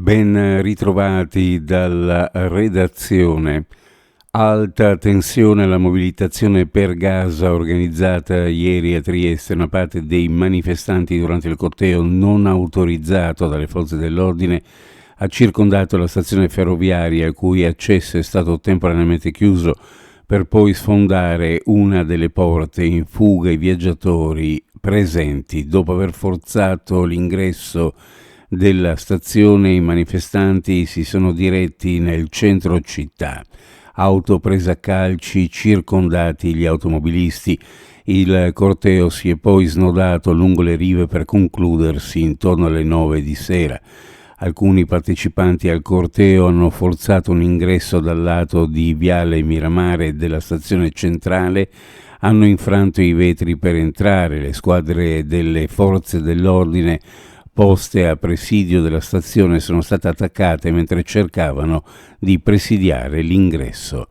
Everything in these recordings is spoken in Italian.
Ben ritrovati dalla redazione. Alta tensione alla mobilitazione per Gaza organizzata ieri a Trieste. Una parte dei manifestanti durante il corteo non autorizzato dalle forze dell'ordine ha circondato la stazione ferroviaria, il cui accesso è stato temporaneamente chiuso per poi sfondare una delle porte in fuga i viaggiatori presenti. Dopo aver forzato l'ingresso della stazione, i manifestanti si sono diretti nel centro città. Auto prese a calci, circondati gli automobilisti. Il corteo si è poi snodato lungo le rive per concludersi intorno alle 9 di sera. Alcuni partecipanti al corteo hanno forzato un ingresso dal lato di Viale Miramare della stazione centrale, hanno infranto i vetri per entrare. Le squadre delle forze dell'ordine poste a presidio della stazione sono state attaccate mentre cercavano di presidiare l'ingresso.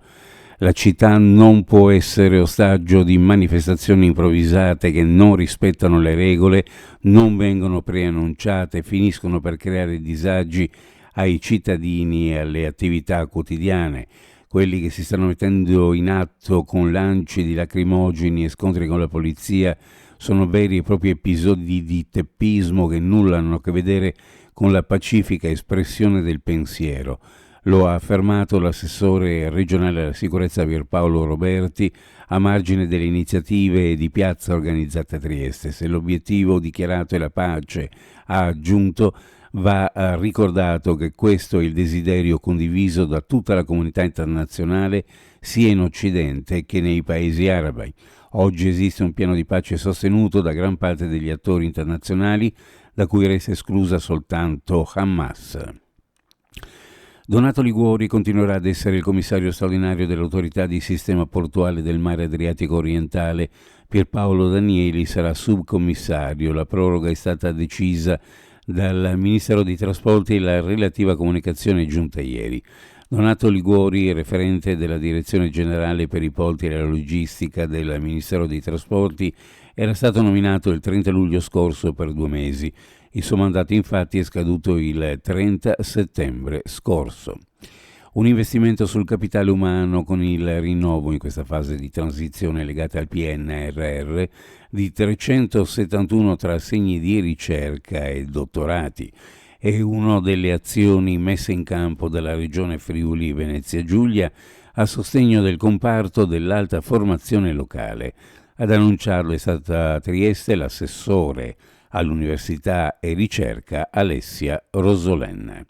La città non può essere ostaggio di manifestazioni improvvisate che non rispettano le regole, non vengono preannunciate, finiscono per creare disagi ai cittadini e alle attività quotidiane. Quelli che si stanno mettendo in atto con lanci di lacrimogeni e scontri con la polizia sono veri e propri episodi di teppismo che nulla hanno a che vedere con la pacifica espressione del pensiero. Lo ha affermato l'assessore regionale alla sicurezza Pierpaolo Roberti a margine delle iniziative di piazza organizzate a Trieste. Se l'obiettivo dichiarato è la pace, ha aggiunto, va ricordato che questo è il desiderio condiviso da tutta la comunità internazionale, sia in Occidente che nei paesi arabi. Oggi esiste un piano di pace sostenuto da gran parte degli attori internazionali, da cui resta esclusa soltanto Hamas. Donato Liguori continuerà ad essere il commissario straordinario dell'autorità di sistema portuale del mare Adriatico orientale. Pierpaolo Danieli sarà subcommissario. La proroga è stata decisa dal Ministero dei Trasporti e la relativa comunicazione è giunta ieri. Donato Liguori, referente della Direzione Generale per i Porti e la Logistica del Ministero dei Trasporti, era stato nominato il 30 luglio scorso per 2 mesi. Il suo mandato infatti è scaduto il 30 settembre scorso. Un investimento sul capitale umano con il rinnovo in questa fase di transizione legata al PNRR di 371 tra assegni di ricerca e dottorati. È una delle azioni messe in campo dalla Regione Friuli Venezia Giulia a sostegno del comparto dell'alta formazione locale. Ad annunciarlo è stata a Trieste l'assessore all'Università e Ricerca Alessia Rosolenne.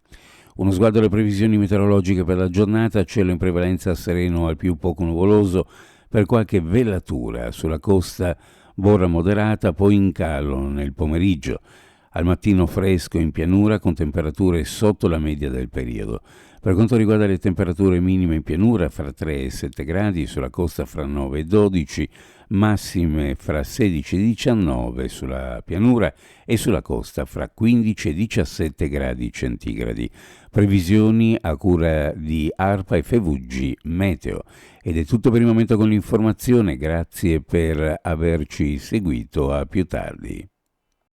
Uno sguardo alle previsioni meteorologiche per la giornata: cielo in prevalenza sereno al più poco nuvoloso, per qualche velatura sulla costa, borra moderata, poi in calo nel pomeriggio. Al mattino fresco in pianura con temperature sotto la media del periodo. Per quanto riguarda le temperature minime in pianura, fra 3 e 7 gradi, sulla costa fra 9 e 12, massime fra 16 e 19 sulla pianura e sulla costa fra 15 e 17 gradi centigradi. Previsioni a cura di ARPA e FVG Meteo. Ed è tutto per il momento con l'informazione, grazie per averci seguito, a più tardi.